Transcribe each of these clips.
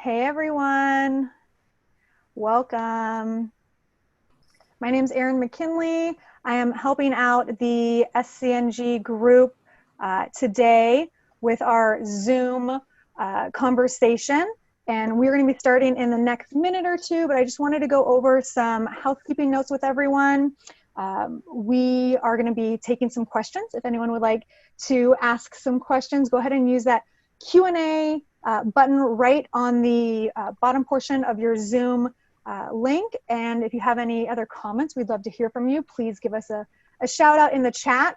Hey everyone, welcome. My name is Erin McKinley. I am helping out the SCNG group today with our Zoom conversation. And we're going to be starting in the next minute or two, but I just wanted to go over some housekeeping notes with everyone. We are going to be taking some questions. If anyone would like to ask some questions, go ahead and use that Q&A button right on the bottom portion of your Zoom link. And if you have any other comments, we'd love to hear from you. Please give us a shout out in the chat.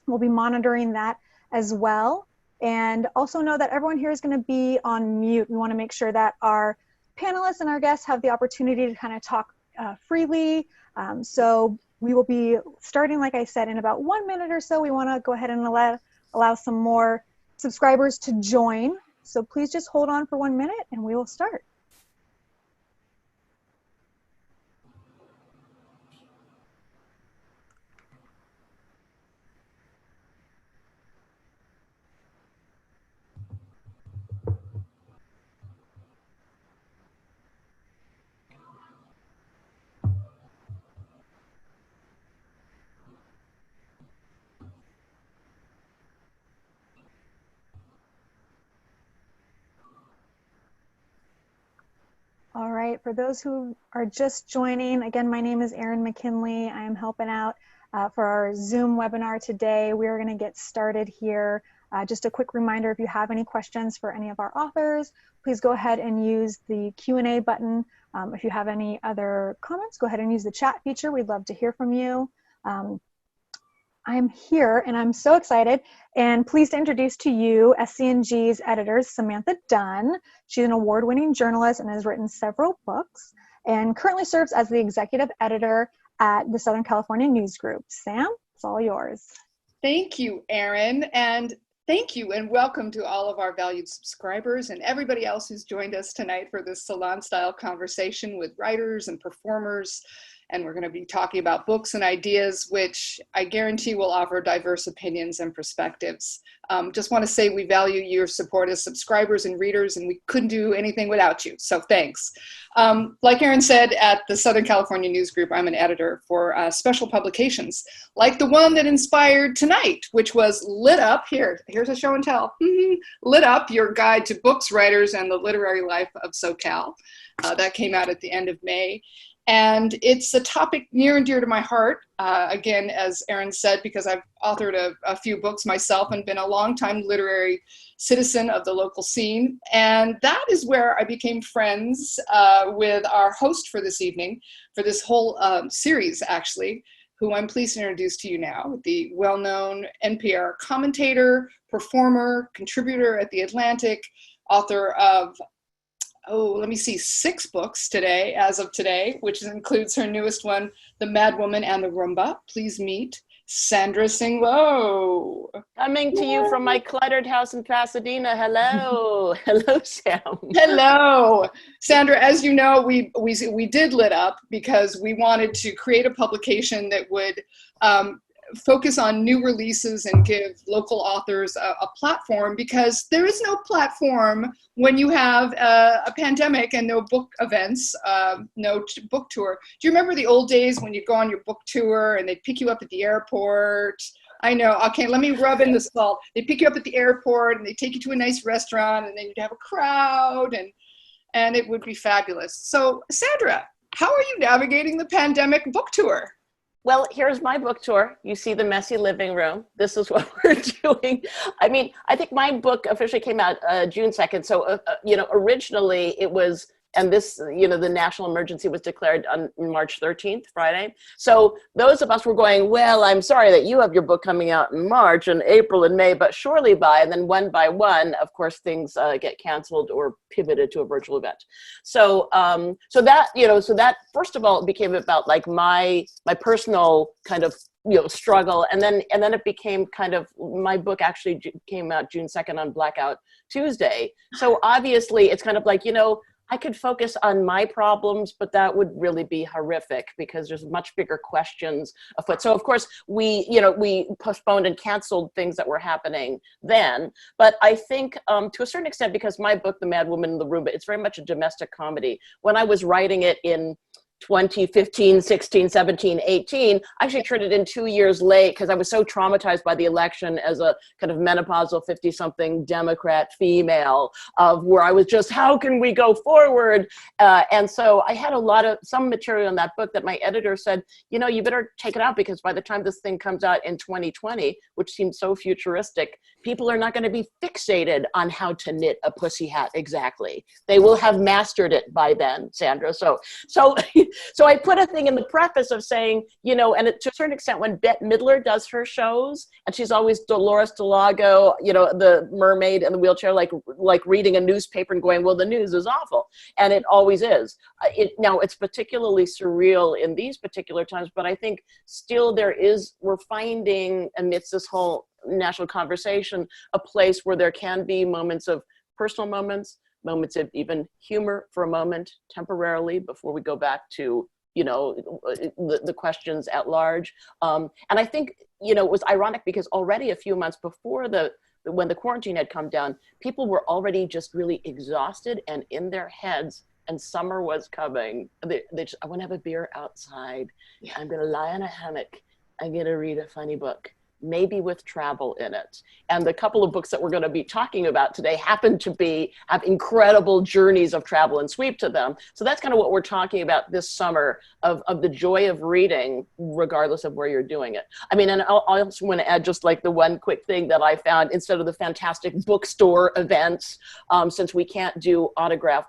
We'll be monitoring that as well. And also know that everyone here is going to be on mute. We want to make sure that our panelists and our guests have the opportunity to kind of talk freely. So we will be starting, like I said, in about 1 minute or so. We want to go ahead and allow some more subscribers to join. So please just hold on for 1 minute and we will start. All right, for those who are just joining, again, my name is Erin McKinley. I am helping out for our Zoom webinar today. We are going to get started here. Just a quick reminder, if you have any questions for any of our authors, please go ahead and use the Q&A button. If you have any other comments, go ahead and use the chat feature. We'd love to hear from you. I'm here and I'm so excited and pleased to introduce to you SCNG's editors, Samantha Dunn. She's an award-winning journalist and has written several books and currently serves as the executive editor at the Southern California News Group. Sam, it's all yours. Thank you, Erin, and thank you and welcome to all of our valued subscribers and everybody else who's joined us tonight for this salon-style conversation with writers and performers. And we're going to be talking about books and ideas, which I guarantee will offer diverse opinions and perspectives. Just want to say we value your support as subscribers and readers, and we couldn't do anything without you, so thanks. Like Erin said, at the Southern California News Group, I'm an editor for special publications, like the one that inspired tonight, which was Lit Up. Here's a show and tell. Lit Up, your guide to books, writers, and the literary life of SoCal. That came out at the end of May. And it's a topic near and dear to my heart, again, as Erin said, because I've authored a few books myself and been a longtime literary citizen of the local scene. And that is where I became friends with our host for this evening, for this whole series, actually, who I'm pleased to introduce to you now, the well-known NPR commentator, performer, contributor at The Atlantic, author of 6 books today, as of today, which includes her newest one, The Mad Woman and the Roomba. Please meet Sandra Tsing Loh. Coming to you from my cluttered house in Pasadena. Hello. Hello, Sam. Hello. Sandra, as you know, we did Lit Up because we wanted to create a publication that would focus on new releases and give local authors a platform, because there is no platform when you have a pandemic and no book events, no book tour. Do you remember the old days when you go on your book tour and they'd pick you up at the airport? I know. Okay, let me rub in the salt. They pick you up at the airport and they take you to a nice restaurant and then you'd have a crowd and it would be fabulous. So Sandra, how are you navigating the pandemic book tour? Well, here's my book tour. You see the messy living room. This is what we're doing. I mean, I think my book officially came out June 2nd. So, originally it was, and this, the national emergency was declared on March 13th, Friday. So those of us were going, well, I'm sorry that you have your book coming out in March and April and May, but surely by, and then one by one, of course, things get canceled or pivoted to a virtual event. So, so that first of all, it became about like my personal kind of, struggle. And then it became kind of, my book actually came out June 2nd on Blackout Tuesday. So obviously it's kind of like, I could focus on my problems, but that would really be horrific because there's much bigger questions afoot. So of course we postponed and canceled things that were happening then. But I think to a certain extent, because my book, The Mad Woman in the Roomba, it's very much a domestic comedy. When I was writing it in 2015, 16, 17, 18, I actually turned it in 2 years late because I was so traumatized by the election as a kind of menopausal 50-something Democrat female, of where I was just, how can we go forward? And so I had some material in that book that my editor said, you better take it out because by the time this thing comes out in 2020, which seems so futuristic, people are not going to be fixated on how to knit a pussy hat exactly. They will have mastered it by then, Sandra. So I put a thing in the preface of saying, and to a certain extent, when Bette Midler does her shows, and she's always Dolores Delago, the mermaid in the wheelchair, like reading a newspaper and going, well, the news is awful. And it always is. Now, it's particularly surreal in these particular times, but I think still we're finding amidst this whole national conversation, a place where there can be moments of personal moments of even humor for a moment, temporarily, before we go back to, the questions at large. And I think, it was ironic because already a few months before when the quarantine had come down, people were already just really exhausted and in their heads, and summer was coming. They just, I want to have a beer outside. Yeah. I'm going to lie in a hammock. I'm going to read a funny book, maybe with travel in it. And the couple of books that we're going to be talking about today happen to have incredible journeys of travel and sweep to them. So that's kind of what we're talking about this summer, of the joy of reading, regardless of where you're doing it. I mean, and I also want to add just like the one quick thing that I found, instead of the fantastic bookstore events, since we can't do autographing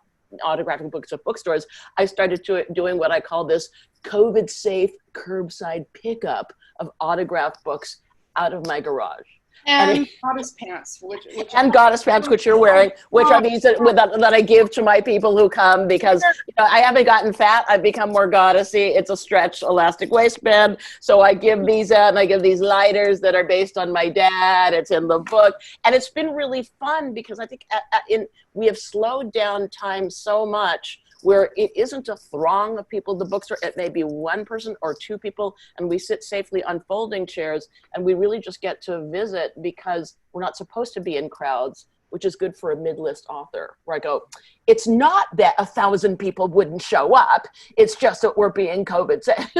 books at bookstores, I started doing what I call this COVID-safe curbside pickup of autographed books out of my garage. And goddess pants, which you're wearing, which are these that I give to my people who come, because I haven't gotten fat. I've become more goddessy. It's a stretch elastic waistband. So I give these out, and I give these lighters that are based on my dad. It's in the book. And it's been really fun because I think we have slowed down time so much, where it isn't a throng of people in the bookstore. It may be one person or two people, and we sit safely on folding chairs, and we really just get to visit because we're not supposed to be in crowds, which is good for a mid-list author, where I go, it's not that 1,000 people wouldn't show up, it's just that we're being COVID safe.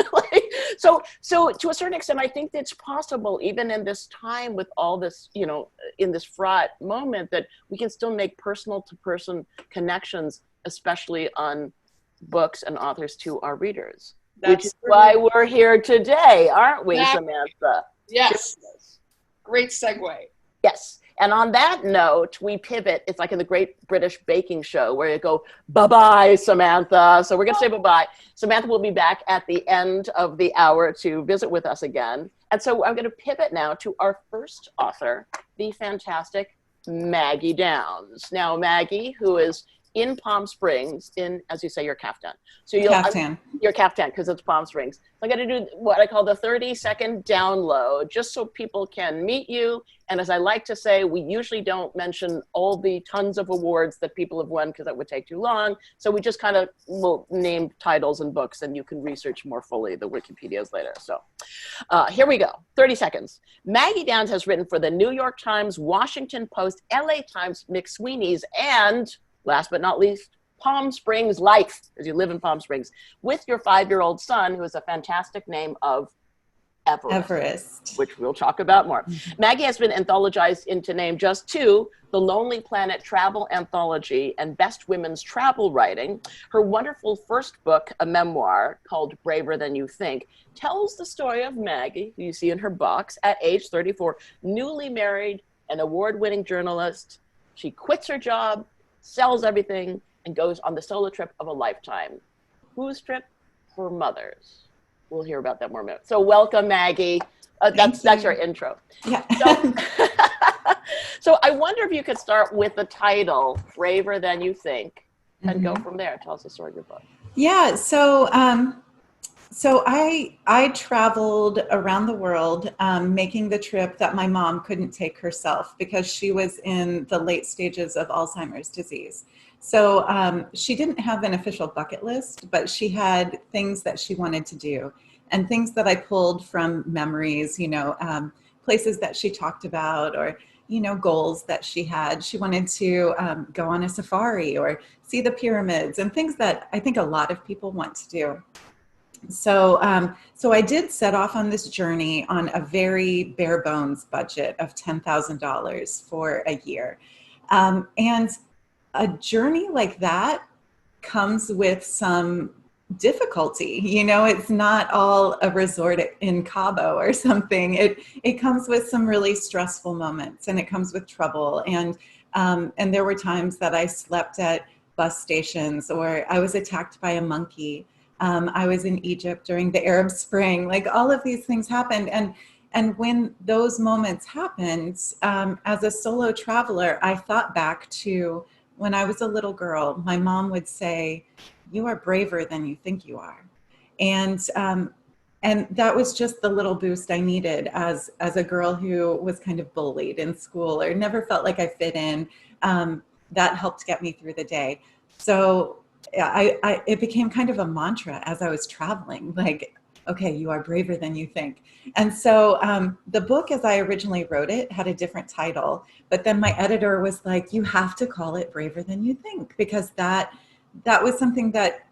So to a certain extent, I think it's possible, even in this time with all this, in this fraught moment, that we can still make personal to person connections, especially on books and authors to our readers. Which is why we're here today, aren't we, Samantha? Yes. Great segue. Yes. And on that note, we pivot. It's like in the Great British Baking Show, where you go, bye-bye, Samantha. So we're going to say bye-bye. Samantha will be back at the end of the hour to visit with us again. And so I'm going to pivot now to our first author, the fantastic Maggie Downs. Now, Maggie, who is in Palm Springs, as you say, your caftan. So your caftan, because it's Palm Springs. So I'm going to do what I call the 30-second download, just so people can meet you. And as I like to say, we usually don't mention all the tons of awards that people have won, because that would take too long. So we just kind of will name titles and books, and you can research more fully the Wikipedias later. So here we go, 30 seconds. Maggie Downs has written for the New York Times, Washington Post, LA Times, McSweeney's, and last but not least, Palm Springs Life, as you live in Palm Springs, with your 5-year-old son, who has a fantastic name of Everest, which we'll talk about more. Maggie has been anthologized into name just 2, the Lonely Planet Travel Anthology and Best Women's Travel Writing. Her wonderful first book, a memoir called Braver Than You Think, tells the story of Maggie, who you see in her box, at age 34, newly married, an award-winning journalist. She quits her job, sells everything, and goes on the solo trip of a lifetime. Whose trip? Her mother's. We'll hear about that more in a minute. So welcome, Maggie. That's your intro. Yeah. So I wonder if you could start with the title, Braver Than You Think, and go from there. Tell us the story of your book. Yeah, so So I traveled around the world, making the trip that my mom couldn't take herself because she was in the late stages of Alzheimer's disease. So she didn't have an official bucket list, but she had things that she wanted to do and things that I pulled from memories, places that she talked about, or goals that she had. She wanted to go on a safari or see the pyramids and things that I think a lot of people want to do. So I did set off on this journey on a very bare bones budget of $10,000 for a year. And a journey like that comes with some difficulty. It's not all a resort in Cabo or something. It comes with some really stressful moments, and it comes with trouble. And there were times that I slept at bus stations, or I was attacked by a monkey. I was in Egypt during the Arab Spring. Like, all of these things happened. And when those moments happened, as a solo traveler, I thought back to when I was a little girl. My mom would say, "You are braver than you think you are." And that was just the little boost I needed as a girl who was kind of bullied in school or never felt like I fit in. That helped get me through the day. So it became kind of a mantra as I was traveling, like, okay, you are braver than you think. And so the book, as I originally wrote it, had a different title, but then my editor was like, you have to call it Braver Than You Think, because that was something that,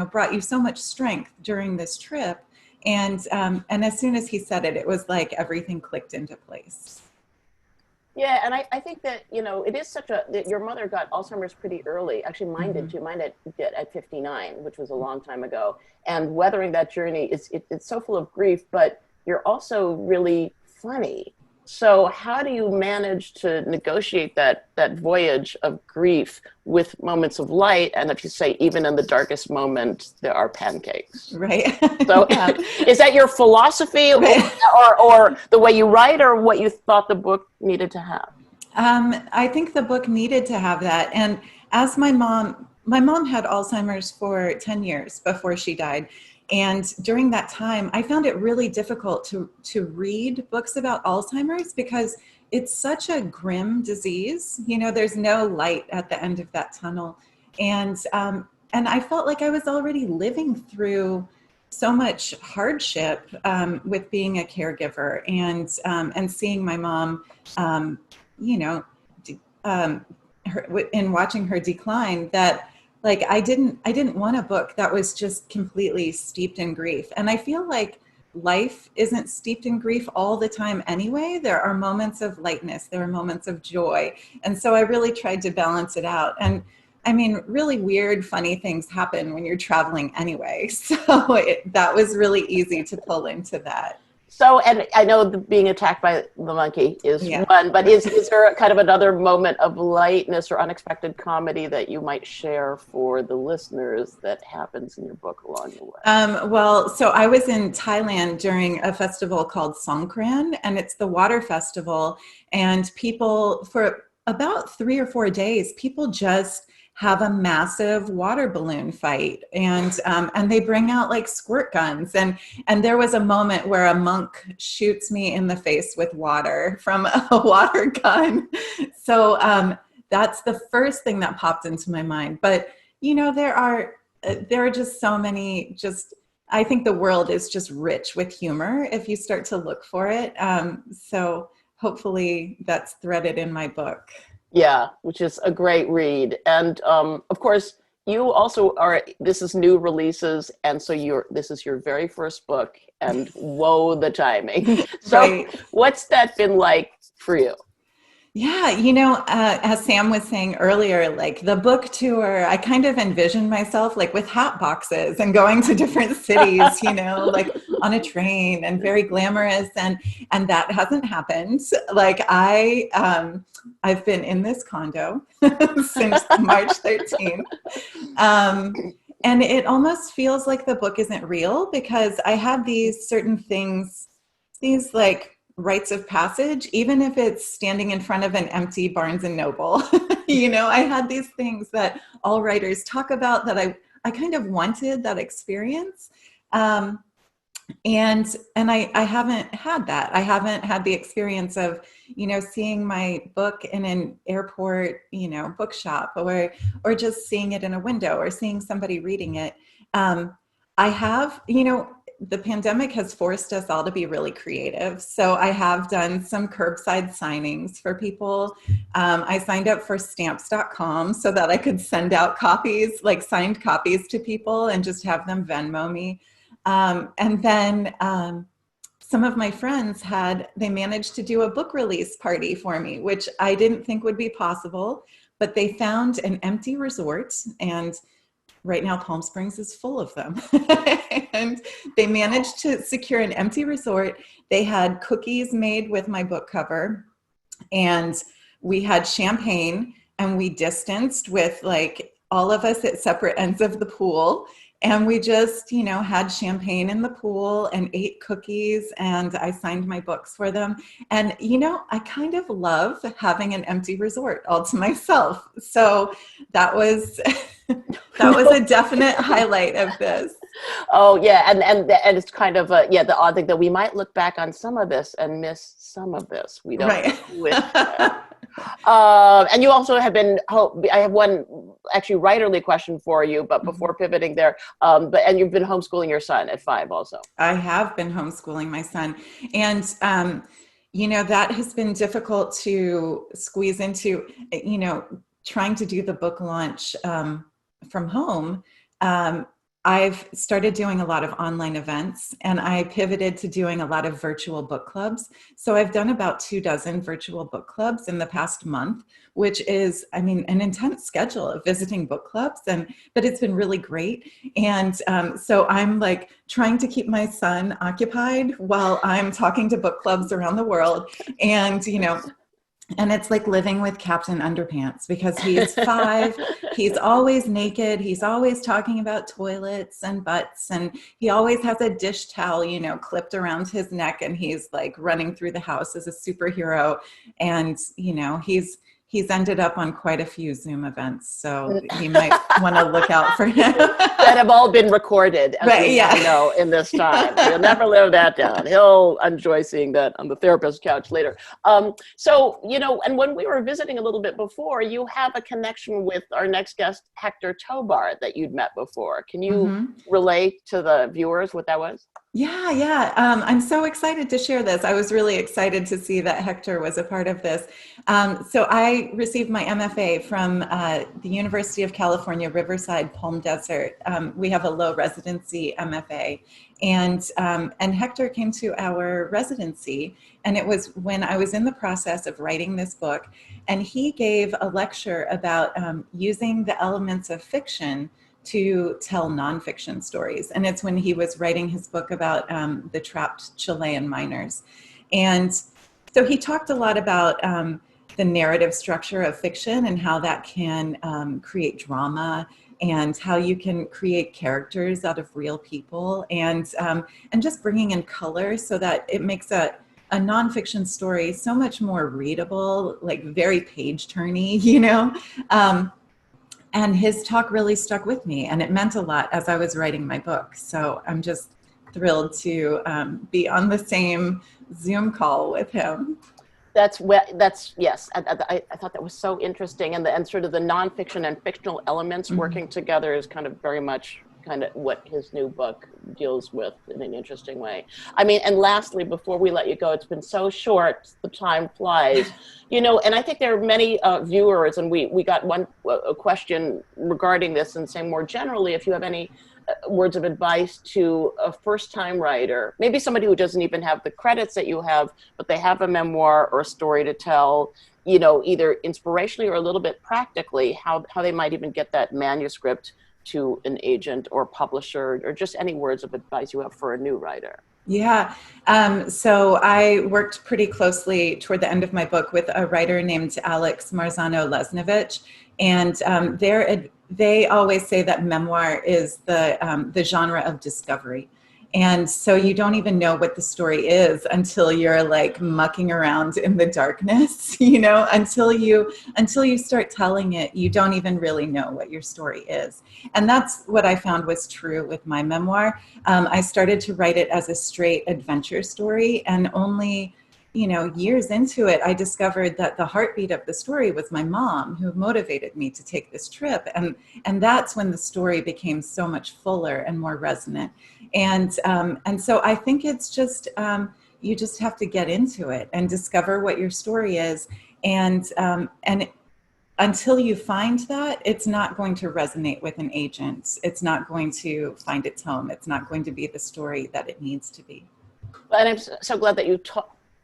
brought you so much strength during this trip. And as soon as he said it, it was like everything clicked into place. Yeah, and I think that, it is that your mother got Alzheimer's pretty early. Actually, mine did too. Mine did at 59, which was a long time ago. And weathering that journey, it's so full of grief, but you're also really funny. So how do you manage to negotiate that voyage of grief with moments of light? And if you say, even in the darkest moment, there are pancakes. Right. So is that your philosophy, right, or the way you write, or what you thought the book needed to have? I think the book needed to have that. And as my mom had Alzheimer's for 10 years before she died. And during that time, I found it really difficult to read books about Alzheimer's because it's such a grim disease. There's no light at the end of that tunnel. And I felt like I was already living through so much hardship with being a caregiver and seeing my mom, in watching her decline, that like I didn't want a book that was just completely steeped in grief. And I feel like life isn't steeped in grief all the time anyway. There are moments of lightness, there are moments of joy. And so I really tried to balance it out. And I mean, really weird, funny things happen when you're traveling anyway. So that was really easy to pull into that. So, and I know being attacked by the monkey is one, but is there kind of another moment of lightness or unexpected comedy that you might share for the listeners that happens in your book along the way? Well, so I was in Thailand during a festival called Songkran, and it's the water festival. And people, for about 3 or 4 days, people just have a massive water balloon fight, and they bring out like squirt guns, and there was a moment where a monk shoots me in the face with water from a water gun. So that's the first thing that popped into my mind. But there are just so many. I think the world is just rich with humor if you start to look for it. So hopefully that's threaded in my book. Yeah, which is a great read. And of course, you also this is new releases. And so this is your very first book, and whoa, the timing. So right. What's that been like for you? Yeah, as Sam was saying earlier, like the book tour, I kind of envisioned myself like with hat boxes and going to different cities, like on a train, and very glamorous. And that hasn't happened. Like I've been in this condo since March 13th. And it almost feels like the book isn't real because I have these certain things, these like rites of passage, even if it's standing in front of an empty Barnes and Noble. I had these things that all writers talk about that I kind of wanted that experience. And I haven't had that. I haven't had the experience of, seeing my book in an airport, bookshop, or just seeing it in a window, or seeing somebody reading it. I have, the pandemic has forced us all to be really creative. So I have done some curbside signings for people. I signed up for stamps.com so that I could send out copies, like signed copies, to people and just have them Venmo me. And then some of my friends they managed to do a book release party for me, which I didn't think would be possible, but they found an empty resort, and right now Palm Springs is full of them. And they managed to secure an empty resort. They had cookies made with my book cover, and we had champagne, and we distanced with like all of us at separate ends of the pool. And we just, had champagne in the pool and ate cookies, and I signed my books for them. And, I kind of love having an empty resort all to myself. So that was, a definite highlight of this. Oh yeah. And it's kind of the odd thing that we might look back on some of this and miss some of this. We don't wish that. And you also have been, I have one actually writerly question for you, but before pivoting there, and you've been homeschooling your son at 5 also. I have been homeschooling my son. And, that has been difficult to squeeze into, trying to do the book launch from home. I've started doing a lot of online events, and I pivoted to doing a lot of virtual book clubs. So I've done about 24 virtual book clubs in the past month, which is, an intense schedule of visiting book clubs, but it's been really great. And so I'm like trying to keep my son occupied while I'm talking to book clubs around the world. And, and it's like living with Captain Underpants, because he's 5, he's always naked, he's always talking about toilets and butts, and he always has a dish towel, clipped around his neck, and he's like running through the house as a superhero. And, he's ended up on quite a few Zoom events, so you might want to look out for him. That have all been recorded, as we now know in this time. He'll never live that down. He'll enjoy seeing that on the therapist's couch later. So, and when we were visiting a little bit before, you have a connection with our next guest, Hector Tobar, that you'd met before. Can you relate to the viewers what that was? Yeah. I'm so excited to share this. I was really excited to see that Hector was a part of this. So I received my MFA from the University of California, Riverside, Palm Desert. We have a low residency MFA. And Hector came to our residency, and it was when I was in the process of writing this book. And he gave a lecture about using the elements of fiction to tell nonfiction stories. And it's when he was writing his book about the trapped Chilean miners. And so he talked a lot about the narrative structure of fiction and how that can create drama, and how you can create characters out of real people, and just bringing in color so that it makes a nonfiction story so much more readable, like very page-turny, And his talk really stuck with me, and it meant a lot as I was writing my book. So I'm just thrilled to be on the same Zoom call with him. Yes. I thought that was so interesting, and sort of the nonfiction and fictional elements working together is kind of very much kind of what his new book deals with in an interesting way. And lastly, before we let you go, it's been so short, the time flies, and I think there are many viewers, and we got a question regarding this, and saying more generally, if you have any words of advice to a first-time writer, maybe somebody who doesn't even have the credits that you have, but they have a memoir or a story to tell, either inspirationally or a little bit practically, how they might even get that manuscript to an agent or publisher, or just any words of advice you have for a new writer. Yeah. So I worked pretty closely toward the end of my book with a writer named Alex Marzano-Lesnevich. And they always say that memoir is the genre of discovery. And so you don't even know what the story is until you're like mucking around in the darkness, you know, until you start telling it, you don't even really know what your story is. And that's what I found was true with my memoir. I started to write it as a straight adventure story, and only, you know, years into it, I discovered that the heartbeat of the story was my mom, who motivated me to take this trip. And that's when the story became so much fuller and more resonant. And so I think it's just, you just have to get into it and discover what your story is. And until you find that, it's not going to resonate with an agent. It's not going to find its home. It's not going to be the story that it needs to be. And I'm so glad that you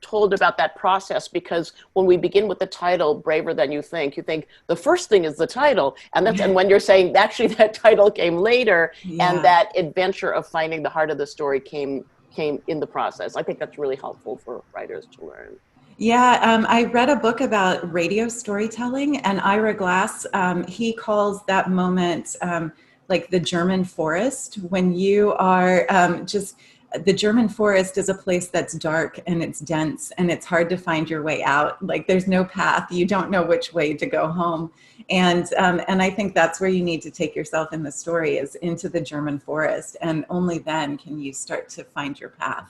told about that process, because when we begin with the title Braver Than You think the first thing is the title, and that's and when you're saying actually that title came later, and that adventure of finding the heart of the story came in the process. I think that's really helpful for writers to learn. Yeah, I read a book about radio storytelling, and Ira Glass, he calls that moment like the German forest, when you are the German forest is a place that's dark and it's dense and it's hard to find your way out. Like there's no path. You don't know which way to go home. And I think that's where you need to take yourself in the story, is into the German forest. And only then can you start to find your path.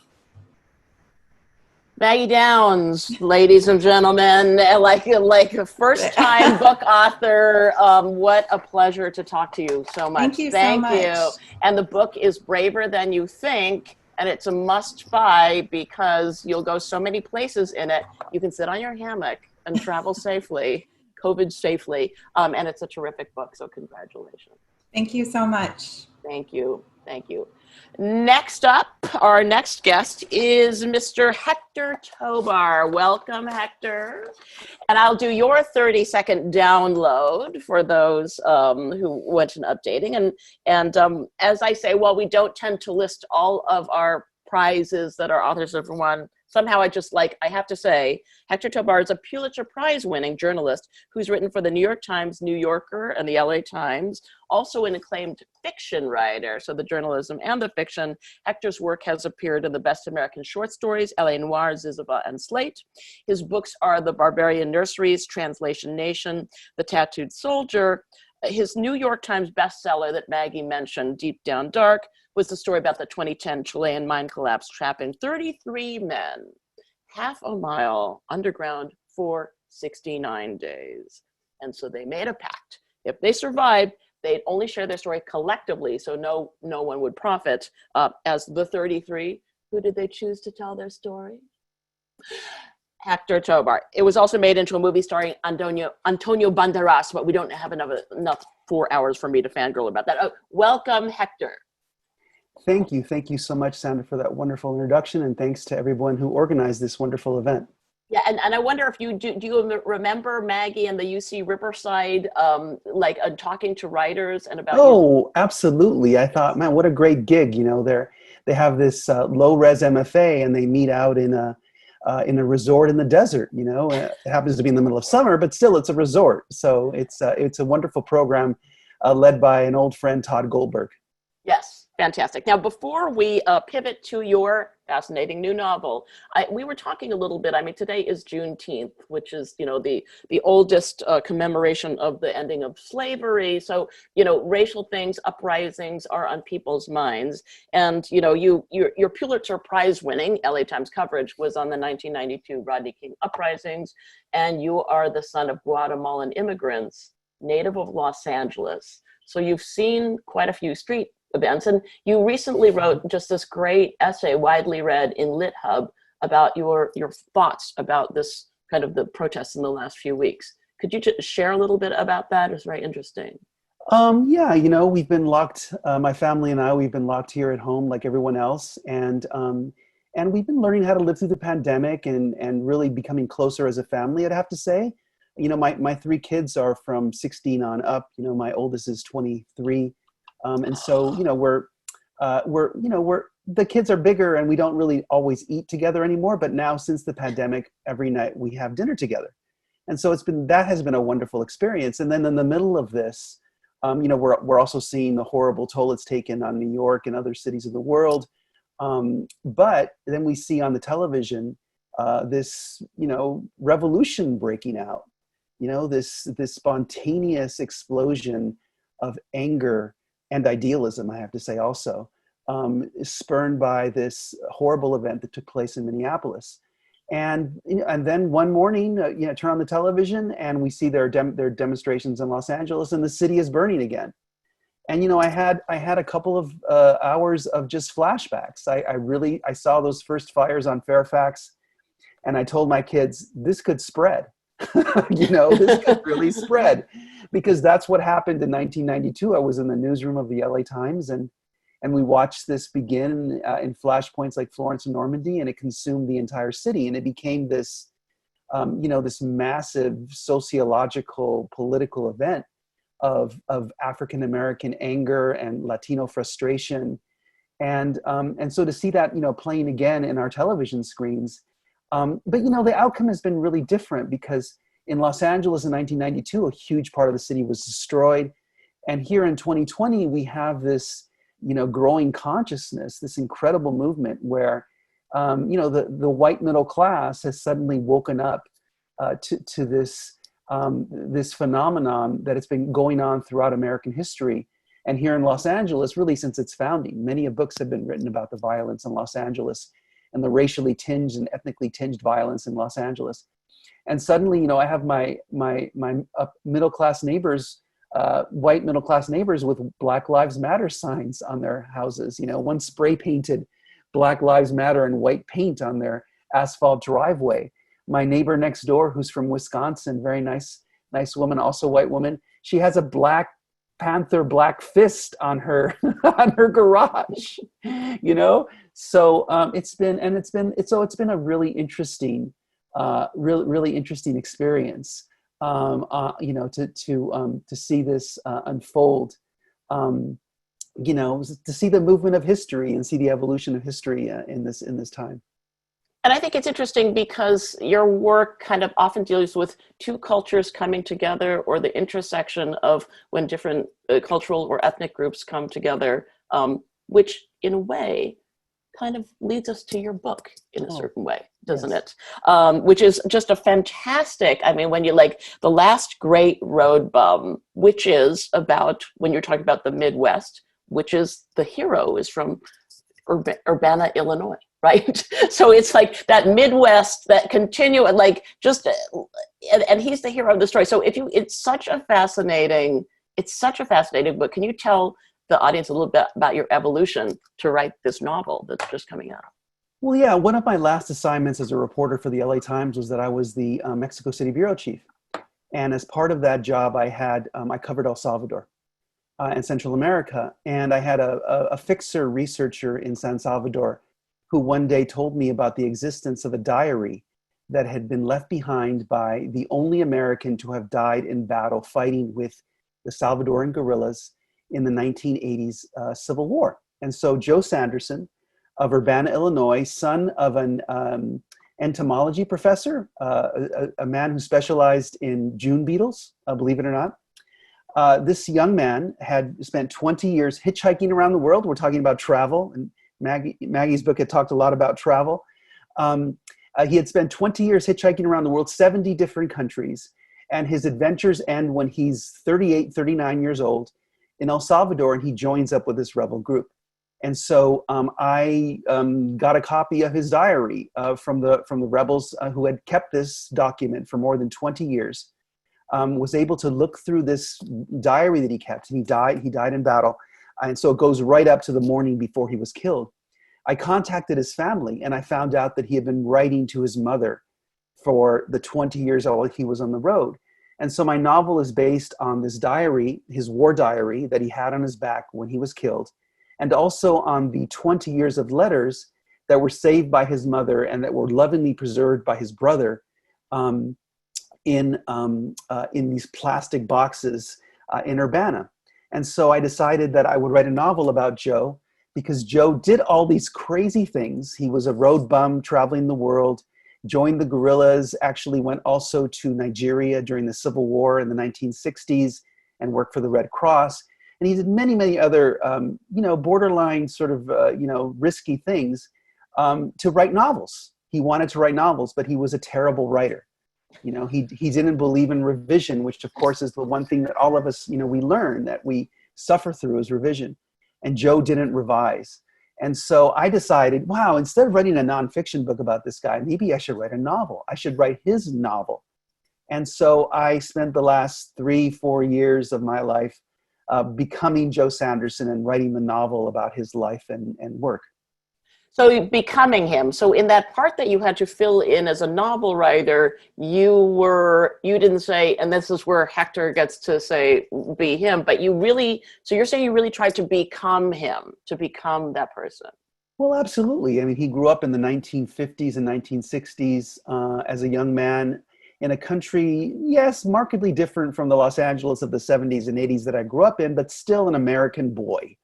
Maggie Downs, ladies and gentlemen, like a first-time book author. What a pleasure to talk to you so much. Thank you so much. And the book is Braver Than You Think, and it's a must-buy because you'll go so many places in it. You can sit on your hammock and travel safely, COVID safely, and it's a terrific book, so congratulations. Thank you so much. Thank you. Thank you. Next up, our next guest is Mr. Hector Tobar. Welcome, Hector. And I'll do your 30-second download for those who want an updating. And as I say, while we don't tend to list all of our prizes that our authors have won, somehow I have to say, Hector Tobar is a Pulitzer Prize winning journalist who's written for the New York Times, New Yorker, and the LA Times, also an acclaimed fiction writer, so the journalism and the fiction. Hector's work has appeared in the Best American Short Stories, LA Noir, Ziziva, and Slate. His books are The Barbarian Nurseries, Translation Nation, The Tattooed Soldier. His New York Times bestseller that Maggie mentioned, Deep Down Dark, was the story about the 2010 Chilean mine collapse, trapping 33 men, half a mile underground for 69 days. And so they made a pact. If they survived, they'd only share their story collectively, so no one would profit. As the 33, who did they choose to tell their story? Hector Tobar. It was also made into a movie starring Antonio Banderas, but we don't have enough 4 hours for me to fangirl about that. Oh, welcome, Hector. Thank you. Thank you so much, Sandra, for that wonderful introduction, and thanks to everyone who organized this wonderful event. Yeah, and I wonder if you do you remember Maggie and the UC Riverside, talking to writers and about? Oh, absolutely. I thought, man, what a great gig. You know, they have this low-res MFA, and they meet out in a resort in the desert. You know, it happens to be in the middle of summer, but still, it's a resort. So it's a wonderful program led by an old friend, Todd Goldberg. Yes. Fantastic. Now, before we pivot to your fascinating new novel, we were talking a little bit. I mean, today is Juneteenth, which is, the oldest commemoration of the ending of slavery. So, racial things, uprisings are on people's minds. And, your Pulitzer Prize winning LA Times coverage was on the 1992 Rodney King uprisings. And you are the son of Guatemalan immigrants, native of Los Angeles. So you've seen quite a few street events, and you recently wrote just this great essay, widely read in LitHub, about your thoughts about this kind of the protests in the last few weeks. Could you just share a little bit about that? It was very interesting. Yeah, we've been locked. My family and I, we've been locked here at home like everyone else, and we've been learning how to live through the pandemic and really becoming closer as a family. I'd have to say, my 3 kids are from 16 on up. My oldest is 23. And so, the kids are bigger and we don't really always eat together anymore. But now, since the pandemic, every night we have dinner together. And so that has been a wonderful experience. And then in the middle of this, we're also seeing the horrible toll it's taken on New York and other cities of the world. But then we see on the television this, revolution breaking out, this spontaneous explosion of anger and idealism, I have to say also, spurned by this horrible event that took place in Minneapolis. And then one morning, turn on the television and we see their demonstrations in Los Angeles and the city is burning again. And, I had a couple of hours of just flashbacks. I saw those first fires on Fairfax and I told my kids, this could spread, this could really spread, because that's what happened in 1992. I was in the newsroom of the LA Times and we watched this begin in flashpoints like Florence and Normandy, and it consumed the entire city. And it became this, this massive sociological, political event of African-American anger and Latino frustration. And so to see that, playing again in our television screens. But, the outcome has been really different, because in Los Angeles in 1992, a huge part of the city was destroyed. And here in 2020, we have this, growing consciousness, this incredible movement where, the white middle class has suddenly woken up to this, this phenomenon that has been going on throughout American history. And here in Los Angeles, really since its founding, many books have been written about the violence in Los Angeles and the racially tinged and ethnically tinged violence in Los Angeles. And suddenly, I have my middle-class neighbors, white middle-class neighbors with Black Lives Matter signs on their houses. One spray painted Black Lives Matter in white paint on their asphalt driveway. My neighbor next door, who's from Wisconsin, very nice woman, also white woman. She has a Black Panther black fist on her on her garage. So it's been a really interesting, really interesting experience. To see this unfold, to see the movement of history and see the evolution of history in this time. And I think it's interesting because your work kind of often deals with two cultures coming together, or the intersection of when different cultural or ethnic groups come together, which in a way kind of leads us to your book in a certain way, doesn't yes. it? Which is just a fantastic, when you The Last Great Road Bum, which is about, when you're talking about the Midwest, which is the hero is from Urbana, Illinois, right? So it's like that Midwest, that continue, and he's the hero of the story. So it's such a fascinating book. Can you tell the audience a little bit about your evolution to write this novel that's just coming out? Well, yeah, one of my last assignments as a reporter for the LA Times was that I was the Mexico City bureau chief. And as part of that job, I covered El Salvador and Central America. And I had a fixer researcher in San Salvador who one day told me about the existence of a diary that had been left behind by the only American to have died in battle fighting with the Salvadoran guerrillas in the 1980s Civil War. And so Joe Sanderson of Urbana, Illinois, son of an entomology professor, a man who specialized in June beetles, believe it or not. This young man had spent 20 years hitchhiking around the world. We're talking about travel, and Maggie's book had talked a lot about travel. He had spent 20 years hitchhiking around the world, 70 different countries, and his adventures end when he's 38, 39 years old in El Salvador, and he joins up with this rebel group. And so I got a copy of his diary from the rebels who had kept this document for more than 20 years. Was able to look through this diary that he kept, and he died in battle. And so it goes right up to the morning before he was killed. I contacted his family, and I found out that he had been writing to his mother for the 20 years while he was on the road. And so my novel is based on this diary, his war diary that he had on his back when he was killed, and also on the 20 years of letters that were saved by his mother and that were lovingly preserved by his brother in these plastic boxes in Urbana. And so I decided that I would write a novel about Joe, because Joe did all these crazy things. He was a road bum traveling the world, joined the guerrillas, actually went also to Nigeria during the Civil War in the 1960s and worked for the Red Cross. and he did many, many other, borderline sort of, risky things to write novels. He wanted to write novels, but he was a terrible writer. He didn't believe in revision, which of course is the one thing that all of us, we learn, that we suffer through, is revision. And Joe didn't revise. And so I decided, wow, instead of writing a nonfiction book about this guy, maybe I should write a novel. I should write his novel. And so I spent the last 3-4 years of my life becoming Joe Sanderson and writing the novel about his life and work. So becoming him. So in that part that you had to fill in as a novel writer, you didn't say, and this is where Hector gets to say, be him, but so you're saying you really tried to become him, to become that person. Well, absolutely. I mean, he grew up in the 1950s and 1960s as a young man in a country, yes, markedly different from the Los Angeles of the 70s and 80s that I grew up in, but still an American boy.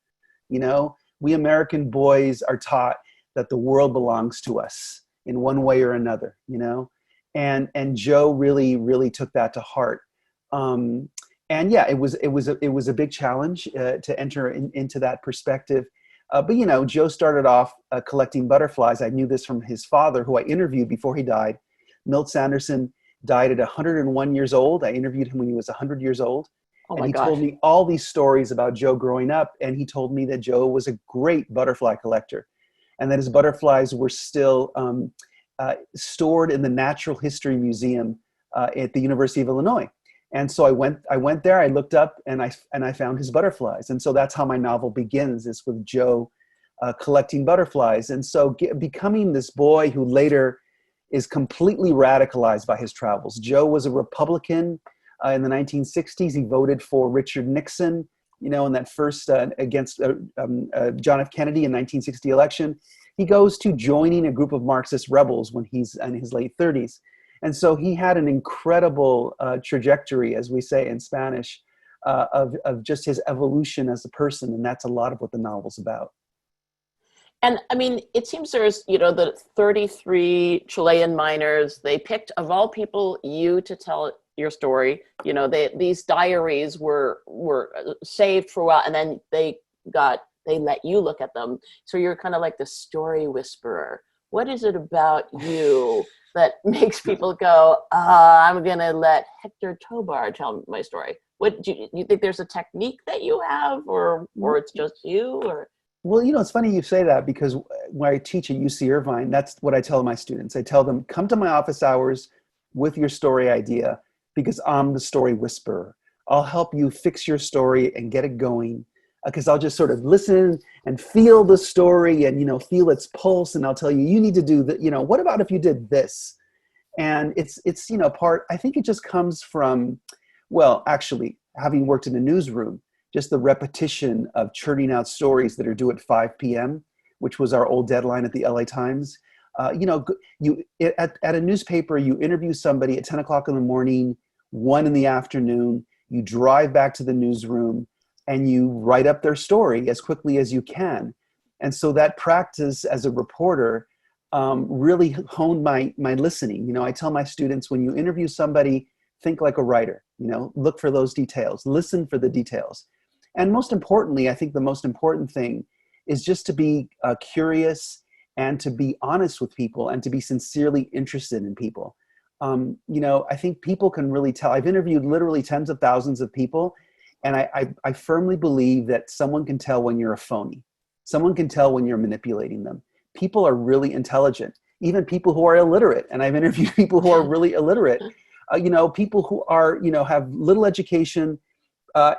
We American boys are taught that the world belongs to us in one way or another, and Joe really took that to heart. And yeah, it was a big challenge to enter into that perspective. But Joe started off collecting butterflies. I knew this from his father, who I interviewed before he died. Milt Sanderson died at 101 years old. I interviewed him when he was 100 years old. Oh and he gosh. told me all these stories about Joe growing up. And he told me that Joe was a great butterfly collector, and that his butterflies were still stored in the Natural History Museum at the University of Illinois. And so I went there, I looked up, and I found his butterflies. And so that's how my novel begins, is with Joe collecting butterflies. And so becoming this boy who later is completely radicalized by his travels. Joe was a Republican in the 1960s. He voted for Richard Nixon, in that first against John F. Kennedy in 1960 election. He goes to joining a group of Marxist rebels when he's in his late 30s. And so he had an incredible trajectory, as we say in Spanish, of just his evolution as a person. And that's a lot of what the novel's about. And I mean, it seems there's, the 33 Chilean miners, they picked, of all people, you to tell your story. These diaries were saved for a while, and then they let you look at them. So you're kind of like the story whisperer. What is it about you that makes people go, I'm going to let Hector Tobar tell my story? What do you think there's a technique that you have, or it's just you, or? Well, it's funny you say that, because when I teach at UC Irvine, that's what I tell my students. I tell them, come to my office hours with your story idea, because I'm the story whisperer. I'll help you fix your story and get it going, because I'll just sort of listen and feel the story and, feel its pulse. And I'll tell you, you need to do that. What about if you did this? And it's I think it just comes from, well, actually having worked in a newsroom, just the repetition of churning out stories that are due at 5 p.m., which was our old deadline at the LA Times. At a newspaper, you interview somebody at 10 o'clock in the morning, 1 in the afternoon, you drive back to the newsroom and you write up their story as quickly as you can. And so that practice as a reporter really honed my listening. I tell my students, when you interview somebody, think like a writer, look for those details, listen for the details. And most importantly, I think the most important thing is just to be curious and to be honest with people and to be sincerely interested in people. I think people can really tell. I've interviewed literally tens of thousands of people, and I firmly believe that someone can tell when you're a phony. Someone can tell when you're manipulating them. People are really intelligent, even people who are illiterate. And I've interviewed people who are really illiterate, people who are, have little education.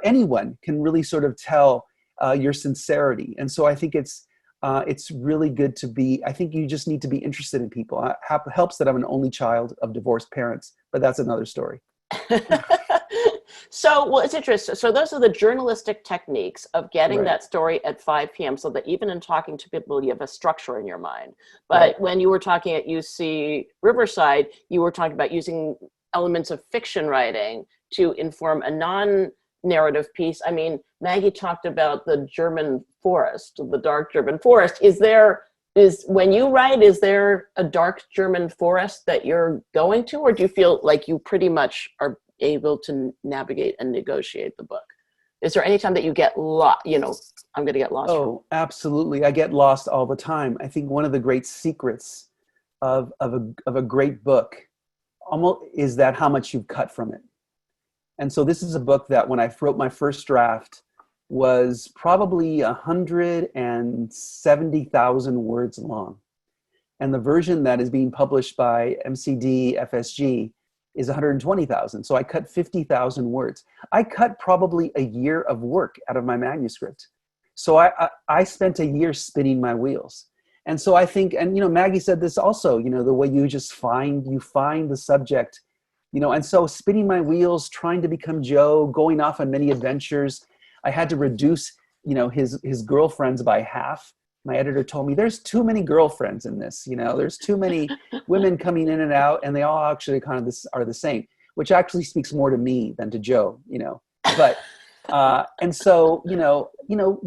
Anyone can really sort of tell your sincerity. And so I think it's really good to be, I think you just need to be interested in people. It helps that I'm an only child of divorced parents, but that's another story. So, well, it's interesting. So those are the journalistic techniques of getting Right. that story at 5 p.m. so that even in talking to people, you have a structure in your mind. But Right. when you were talking at UC Riverside, you were talking about using elements of fiction writing to inform a non-narrative piece. I mean, Maggie talked about the German forest, the dark German forest. When you write, is there a dark German forest that you're going to, or do you feel like you pretty much are able to navigate and negotiate the book? Is there any time that you get lost, I'm going to get lost? Oh, absolutely. I get lost all the time. I think one of the great secrets of a great book almost is that how much you've cut from it. And so this is a book that when I wrote my first draft was probably 170,000 words long. And the version that is being published by MCD FSG is 120,000. So I cut 50,000 words. I cut probably a year of work out of my manuscript. So I spent a year spinning my wheels. And so I think, and Maggie said this also, the way you just find the subject, and so spinning my wheels, trying to become Joe, going off on many adventures. I had to reduce, his girlfriends by half. My editor told me there's too many girlfriends in this, there's too many women coming in and out, and they all actually kind of are the same, which actually speaks more to me than to Joe, but, and so,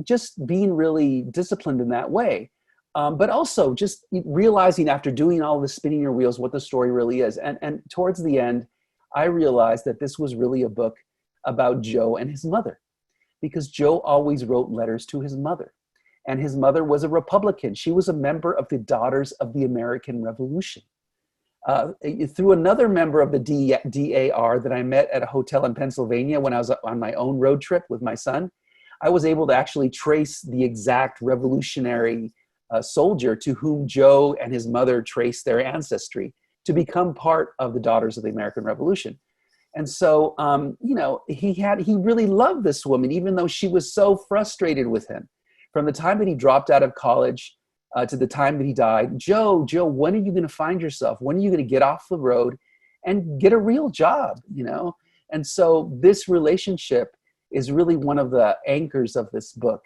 just being really disciplined in that way. But also just realizing after doing all this spinning your wheels, what the story really is. And towards the end, I realized that this was really a book about Joe and his mother, because Joe always wrote letters to his mother. And his mother was a Republican. She was a member of the Daughters of the American Revolution. Through another member of the DAR that I met at a hotel in Pennsylvania when I was on my own road trip with my son, I was able to actually trace the exact revolutionary soldier to whom Joe and his mother traced their ancestry to become part of the Daughters of the American Revolution. And so, he really loved this woman, even though she was so frustrated with him. From the time that he dropped out of college to the time that he died, Joe, when are you going to find yourself? When are you going to get off the road and get a real job, And so this relationship is really one of the anchors of this book.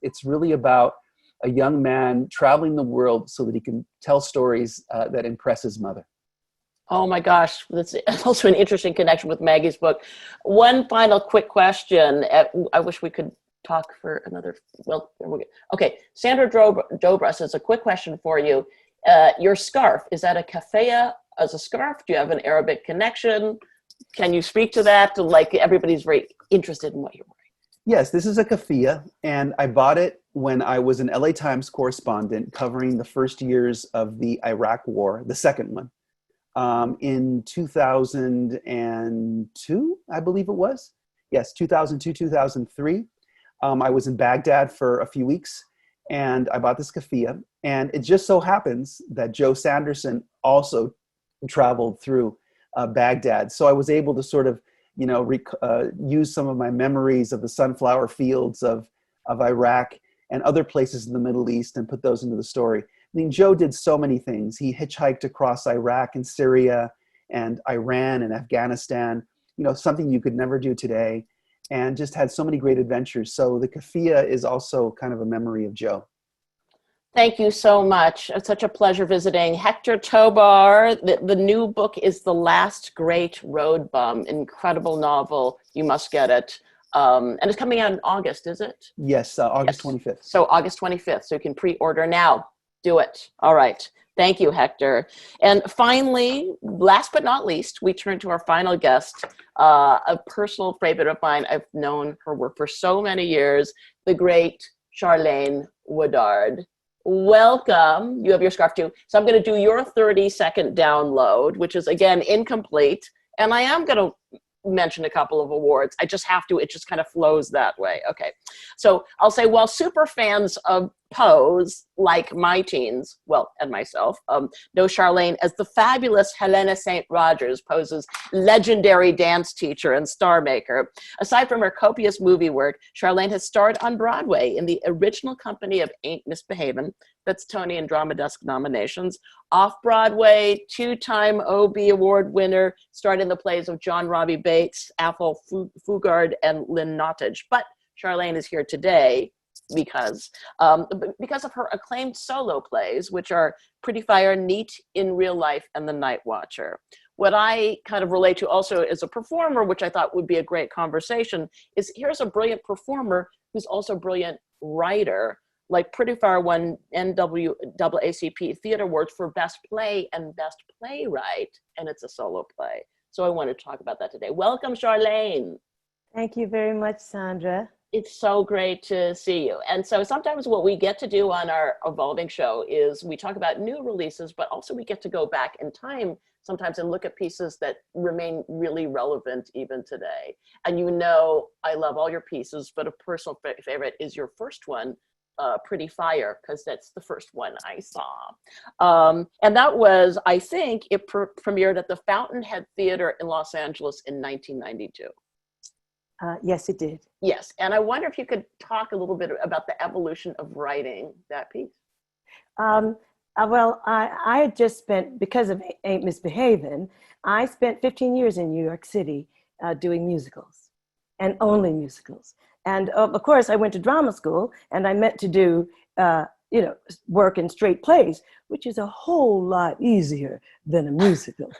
It's really about a young man traveling the world so that he can tell stories that impress his mother. Oh my gosh, that's also an interesting connection with Maggie's book. One final quick question. I wish we could talk for another, okay. Sandra Dobra says a quick question for you. Your scarf, is that a keffiyeh as a scarf? Do you have an Arabic connection? Can you speak to that? Like, everybody's very interested in what you're wearing. Yes, this is a keffiyeh, and I bought it when I was an LA Times correspondent covering the first years of the Iraq War, the second one, in 2002, I believe it was. Yes, 2002, 2003. I was in Baghdad for a few weeks, and I bought this keffiyeh. And it just so happens that Joe Sanderson also traveled through Baghdad. So I was able to sort of, use some of my memories of the sunflower fields of Iraq and other places in the Middle East and put those into the story. I mean, Joe did so many things. He hitchhiked across Iraq and Syria and Iran and Afghanistan, something you could never do today, and just had so many great adventures. So the keffiyeh is also kind of a memory of Joe. Thank you so much. It's such a pleasure visiting. Hector Tobar, the new book is The Last Great Road Bum, incredible novel. You must get it. And it's coming out in August, is it? Yes, August 25th. So August 25th, so you can pre-order now. Do it. All right. Thank you, Hector. And finally, last but not least, we turn to our final guest, a personal favorite of mine. I've known her work for so many years, the great Charlayne Woodard. Welcome. You have your scarf too. So I'm going to do your 30-second download, which is, again, incomplete. And I am going to mention a couple of awards. I just have to. It just kind of flows that way. Okay. So I'll say, while super fans of Pose, like my teens, well, and myself, know Charlayne as the fabulous Helena St. Rogers, Pose's legendary dance teacher and star maker. Aside from her copious movie work, Charlayne has starred on Broadway in the original company of Ain't Misbehavin', that's Tony and Drama Desk nominations. Off-Broadway, two-time Obie Award winner, starred in the plays of John Robbie Bates, Athol Fugard, and Lynn Nottage. But Charlayne is here today because of her acclaimed solo plays, which are Pretty Fire, Neat in Real Life, and The Night Watcher. What I kind of relate to also as a performer, which I thought would be a great conversation, is here's a brilliant performer who's also a brilliant writer. Like Pretty Fire won NAACP Theater Awards for Best Play and Best Playwright, and it's a solo play. So I want to talk about that today. Welcome, Charlayne. Thank you very much, Sandra. It's so great to see you. And so sometimes what we get to do on our Evolving show is we talk about new releases, but also we get to go back in time sometimes and look at pieces that remain really relevant even today. And you know, I love all your pieces, but a personal favorite is your first one, Pretty Fire, because that's the first one I saw. And that was, I think, it premiered at the Fountainhead Theater in Los Angeles in 1992. Yes, it did. Yes, and I wonder if you could talk a little bit about the evolution of writing that piece. Well, I had just spent, because of Ain't Misbehavin', I spent 15 years in New York City doing musicals, and only musicals. And of course, I went to drama school, and I meant to do, work in straight plays, which is a whole lot easier than a musical.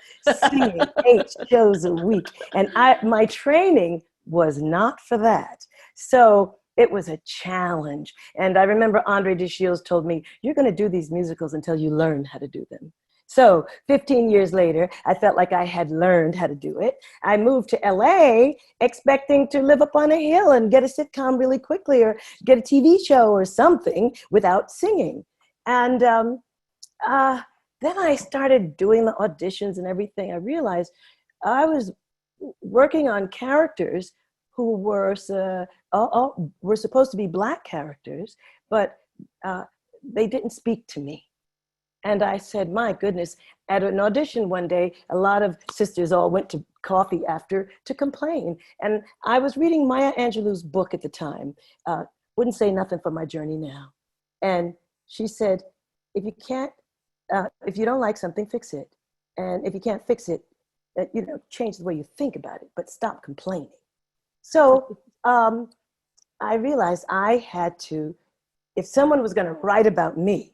Singing 8 shows a week, and my training was not for that. So it was a challenge. And I remember Andre de Shields told me, you're going to do these musicals until you learn how to do them. So 15 years later, I felt like I had learned how to do it. I moved to LA expecting to live up on a hill and get a sitcom really quickly or get a TV show or something without singing. And then I started doing the auditions and everything. I realized I was working on characters who were supposed to be Black characters, but they didn't speak to me. And I said, my goodness, at an audition one day, a lot of sisters all went to coffee after to complain. And I was reading Maya Angelou's book at the time, Wouldn't Say Nothing for My Journey Now. And she said, if you don't like something, fix it. And if you can't fix it, change the way you think about it, but stop complaining. So I realized I had to, if someone was going to write about me,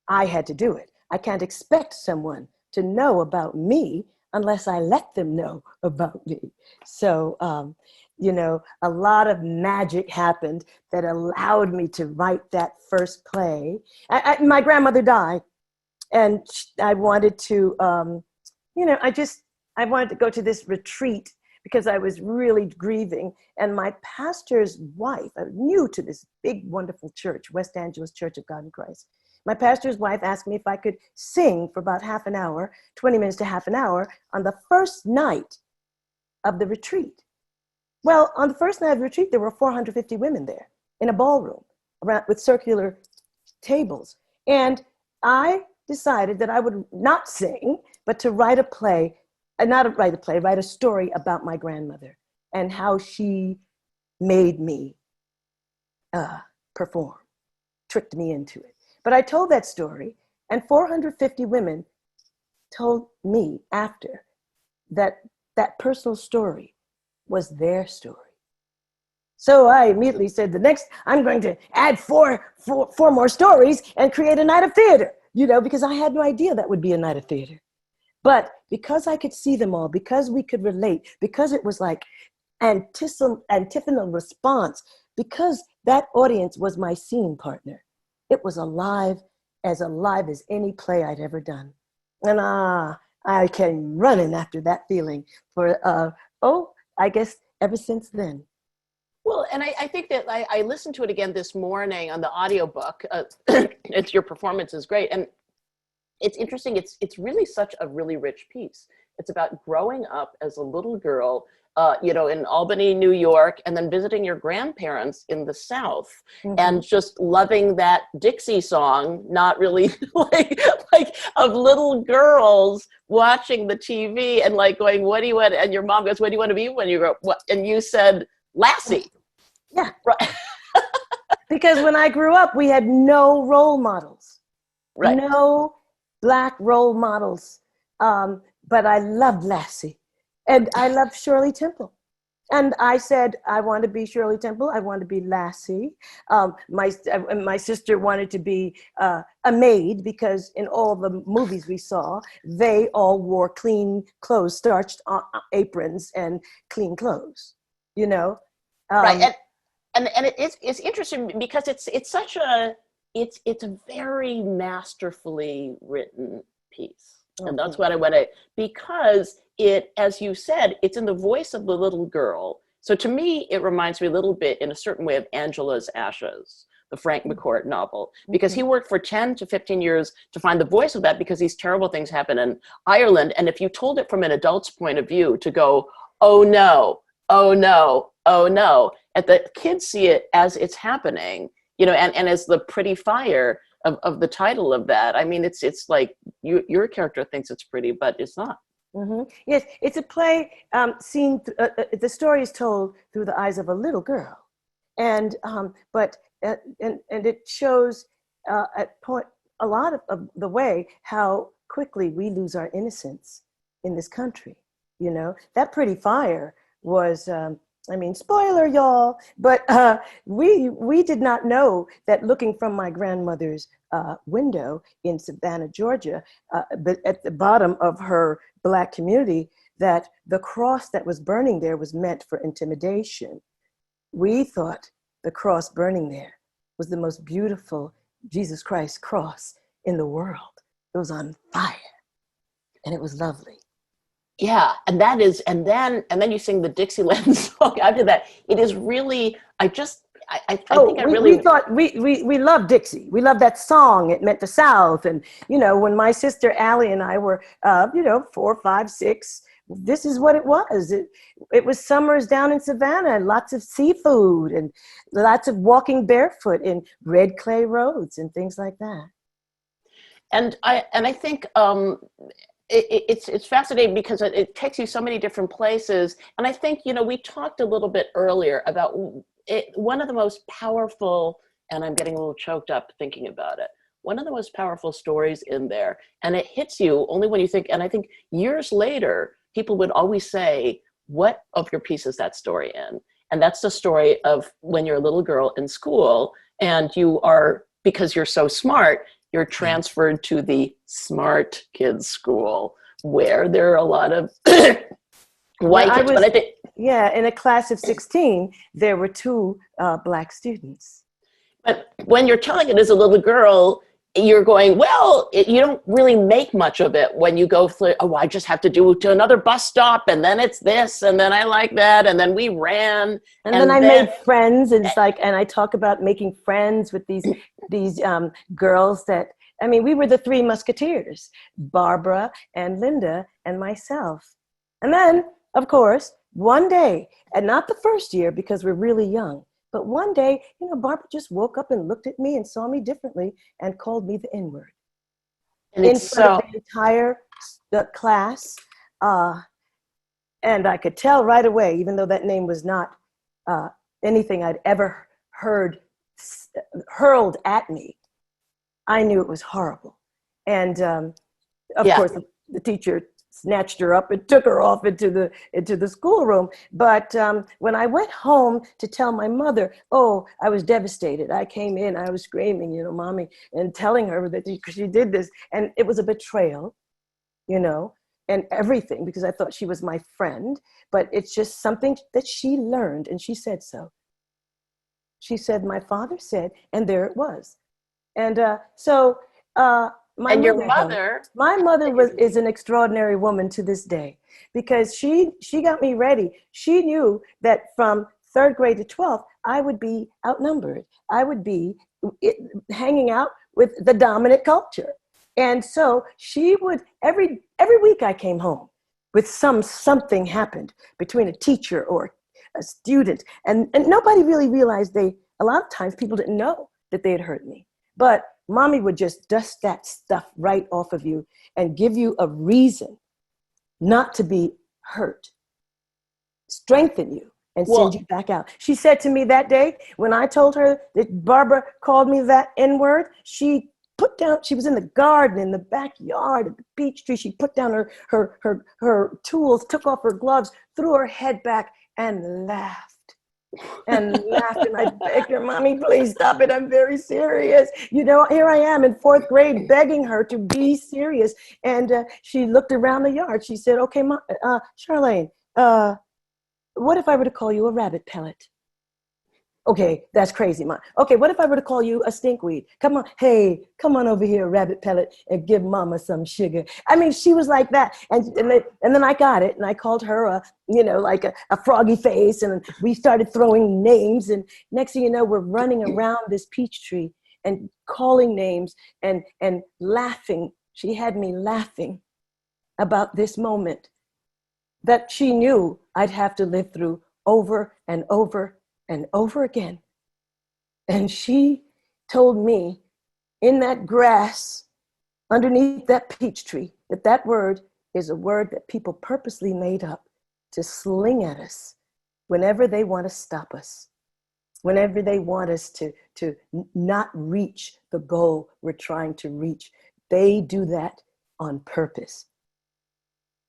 I had to do it. I can't expect someone to know about me unless I let them know about me. So, a lot of magic happened that allowed me to write that first play. My grandmother died, and I wanted to, I wanted to go to this retreat because I was really grieving. And my pastor's wife, I was new to this big, wonderful church, West Angeles Church of God in Christ. My pastor's wife asked me if I could sing for about half an hour, 20 minutes to half an hour, on the first night of the retreat. Well, on the first night of the retreat, there were 450 women there in a ballroom with circular tables. And I decided that I would not sing, but to write a play, write a story about my grandmother and how she made me perform, tricked me into it. But I told that story, and 450 women told me after that personal story was their story. So I immediately said, I'm going to add four more stories and create a night of theater, because I had no idea that would be a night of theater. But because I could see them all, because we could relate, because it was like antiphonal response, because that audience was my scene partner, it was alive as any play I'd ever done. And I came running after that feeling for, I guess ever since then. Well, and I think that I listened to it again this morning on the audiobook. Your performance is great. And it's interesting. It's really such a really rich piece. It's about growing up as a little girl, in Albany, New York, and then visiting your grandparents in the South, mm-hmm. and just loving that Dixie song, not really like of little girls watching the TV and like going, what do you want? And your mom goes, what do you want to be when you grow up? What? And you said, Lassie. Yeah. Right. Because when I grew up, we had no role models. Right. No Black role models. But I loved Lassie. And I loved Shirley Temple. And I said, I want to be Shirley Temple. I want to be Lassie. My sister wanted to be a maid because in all the movies we saw, they all wore clean clothes, starched aprons and clean clothes, Right. And it's interesting because it's such a very masterfully written piece. Okay. And that's what I want to, because it, as you said, it's in the voice of the little girl. So to me, it reminds me a little bit in a certain way of Angela's Ashes, the Frank McCourt novel, because he worked for 10 to 15 years to find the voice of that, because these terrible things happen in Ireland. And if you told it from an adult's point of view, to go, oh no, oh no, oh no, and the kids see it as it's happening, you know, and as the pretty fire of the title of that. I mean, it's like your character thinks it's pretty, but it's not. Mm-hmm. Yes, it's a play seen. The story is told through the eyes of a little girl, and it shows at point a lot of the way how quickly we lose our innocence in this country. You know, that pretty fire was. I mean, spoiler, y'all, but we did not know that looking from my grandmother's window in Savannah, Georgia, but at the bottom of her Black community, that the cross that was burning there was meant for intimidation. We thought the cross burning there was the most beautiful Jesus Christ cross in the world. It was on fire, and it was lovely. Yeah, and that is, and then you sing the Dixieland song after that. It is really, I think we thought we loved Dixie. We loved that song. It meant the South. And you know, when my sister Allie and I were 4, 5, 6, this is what it was. It was summers down in Savannah, and lots of seafood and lots of walking barefoot in red clay roads and things like that. And I think it's fascinating because it takes you so many different places. And I think, you know, we talked a little bit earlier about one of the most powerful, and I'm getting a little choked up thinking about it, one of the most powerful stories in there. And it hits you only when you think, and I think years later, people would always say, what of your piece is that story in? And that's the story of when you're a little girl in school and you are, because you're so smart, you're transferred to the smart kids school where there are a lot of white kids. Yeah, in a class of 16, there were 2 Black students. But when you're telling it as a little girl, you're going, well, you don't really make much of it when you go through, oh, I just have to do to another bus stop, and then it's this, and then I like that, and then we ran. And then I made friends, and it's like, and I talk about making friends with these girls that, I mean, we were the 3 Musketeers, Barbara and Linda and myself. And then, of course, one day, and not the first year because we're really young, but one day, you know, Barbara just woke up and looked at me and saw me differently and called me the N-word. And in front of the entire class. And I could tell right away, even though that name was not anything I'd ever heard hurled at me, I knew it was horrible. And of course, the teacher snatched her up and took her off into the schoolroom. But when I went home to tell my mother, oh, I was devastated. I came in, I was screaming, you know, Mommy, and telling her that she did this. And it was a betrayal, you know, and everything, because I thought she was my friend. But it's just something that she learned, and she said so. She said, my father said, and there it was. And my mother is an extraordinary woman to this day, because she got me ready. She knew that from 3rd grade to 12th, I would be outnumbered. I would be hanging out with the dominant culture. And so she would, every week I came home with something happened between a teacher or a student. And nobody really realized a lot of times people didn't know that they had hurt me. But Mommy would just dust that stuff right off of you and give you a reason not to be hurt, strengthen you, and send you back out. She said to me that day, when I told her that Barbara called me that N-word, she put down, she was in the garden, in the backyard of the peach tree. She put down her tools, took off her gloves, threw her head back, and laughed. And I begged her, Mommy, please stop it. I'm very serious. You know, here I am in 4th grade begging her to be serious. And she looked around the yard. She said, okay, Charlayne, what if I were to call you a rabbit pellet? Okay, that's crazy, Mom. Okay, what if I were to call you a stinkweed? Come on, hey, come on over here, rabbit pellet, and give Mama some sugar. I mean, she was like that, and then I got it, and I called her like a froggy face, and we started throwing names, and next thing you know, we're running around this peach tree and calling names and laughing. She had me laughing about this moment that she knew I'd have to live through over and over and over again. And she told me in that grass underneath that peach tree that word is a word that people purposely made up to sling at us whenever they want to stop us, whenever they want us to not reach the goal we're trying to reach. They do that on purpose.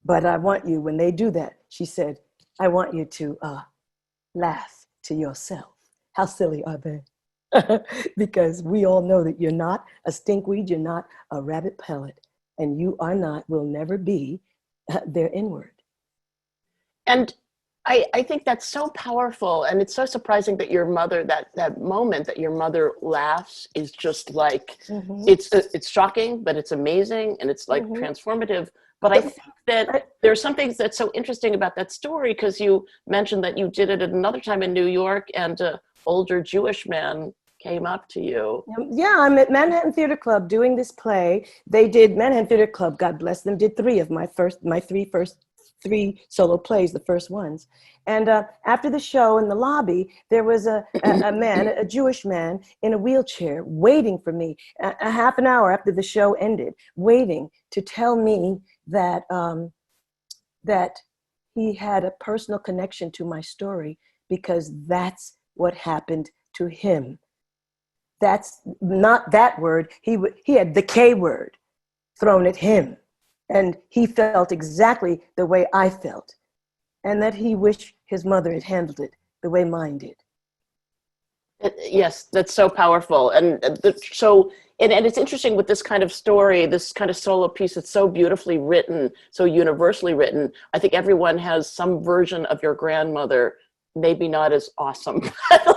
But I want you, when they do that, she said, I want you to laugh to yourself. How silly are they? Because we all know that you're not a stinkweed, you're not a rabbit pellet, and you are not, will never be their N-word. And I think that's so powerful, and it's so surprising that your mother, that moment that your mother laughs is just like, it's shocking, but it's amazing, and it's like transformative. But I think that there's something that's so interesting about that story, because you mentioned that you did it at another time in New York, and an older Jewish man came up to you. Yeah, I'm at Manhattan Theater Club doing this play. They did, Manhattan Theater Club, God bless them, did three of my three solo plays, the first ones. And after the show in the lobby, there was a man, a Jewish man in a wheelchair waiting for me a half an hour after the show ended, waiting to tell me that that he had a personal connection to my story, because that's what happened to him. That's not that word. He had the K word thrown at him. And he felt exactly the way I felt, and that he wished his mother had handled it the way mine did. Yes, that's so powerful. And it's interesting with this kind of story, this kind of solo piece, it's so beautifully written, so universally written. I think everyone has some version of your grandmother, maybe not as awesome,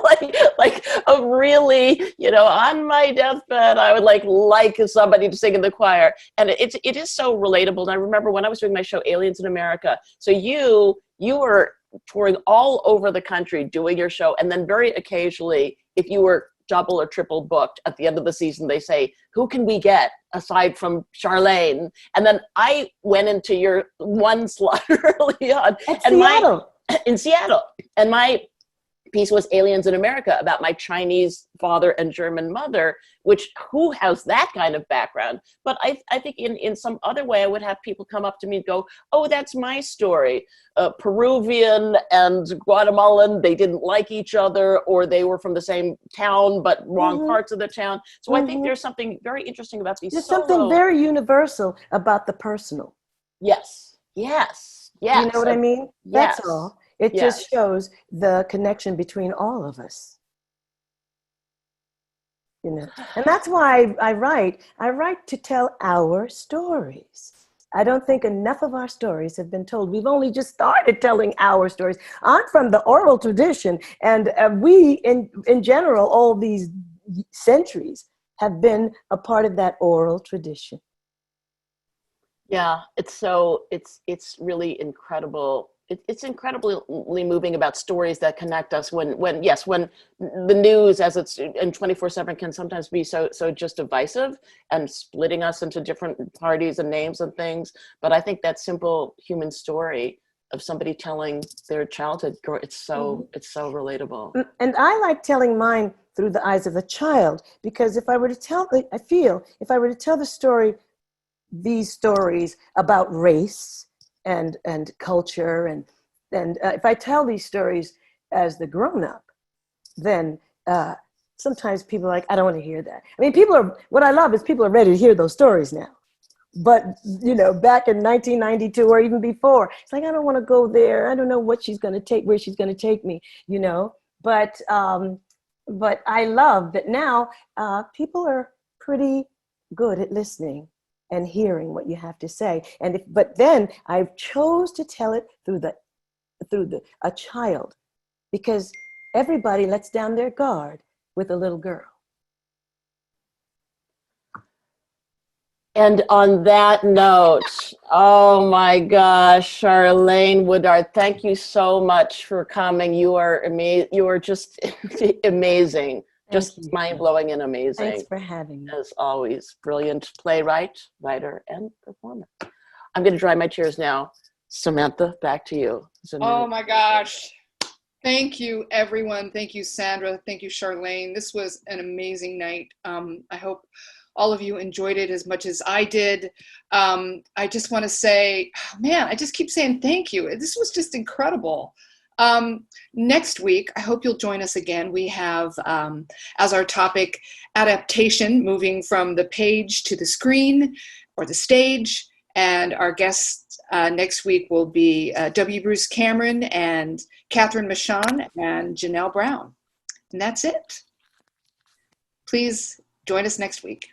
like a really, on my deathbed, I would like somebody to sing in the choir. And it is so relatable. And I remember when I was doing my show, Aliens in America, so you were touring all over the country doing your show. And then very occasionally, if you were double or triple booked at the end of the season, they say, who can we get aside from Charlayne? And then I went into your one slot early on. In Seattle. And my piece was Aliens in America, about my Chinese father and German mother, who has that kind of background? But I think in some other way, I would have people come up to me and go, oh, that's my story. Peruvian and Guatemalan, they didn't like each other, or they were from the same town, but wrong parts of the town. So I think there's something very interesting about these something very universal about the personal. Yes. Yes. You know what I mean? Yes. That's all. It just shows the connection between all of us. And that's why I write to tell our stories. I don't think enough of our stories have been told. We've only just started telling our stories. I'm from the oral tradition, and we, in general, all these centuries have been a part of that oral tradition. Yeah, it's really incredible. It's incredibly moving about stories that connect us when the news, as it's in 24/7, can sometimes be so just divisive and splitting us into different parties and names and things. But I think that simple human story of somebody telling their childhood, it's so relatable. And I like telling mine through the eyes of a child, because if I were to tell these stories about race and culture, and if I tell these stories as the grown-up, then sometimes people are like, I don't want to hear that. I mean, what I love is people are ready to hear those stories now. But, back in 1992 or even before, it's like, I don't want to go there. I don't know where she's going to take me, But I love that now people are pretty good at listening and hearing what you have to say. But then I chose to tell it through a child, because everybody lets down their guard with a little girl. And on that note, oh my gosh, Charlayne Woodard, thank you so much for coming. You are amazing. You are just amazing, just mind-blowing and amazing. Thanks for having me. As always, brilliant playwright, writer, and performer. I'm going to dry my tears now. Samantha, back to you. Oh my gosh. Thank you, everyone. Thank you, Sandra. Thank you, Charlayne. This was an amazing night. I hope all of you enjoyed it as much as I did. I just want to say, man, I just keep saying thank you. This was just incredible. Next week, I hope you'll join us again. We have, as our topic, adaptation, moving from the page to the screen or the stage. And our guests next week will be W. Bruce Cameron and Catherine Michon and Janelle Brown. And that's it. Please join us next week.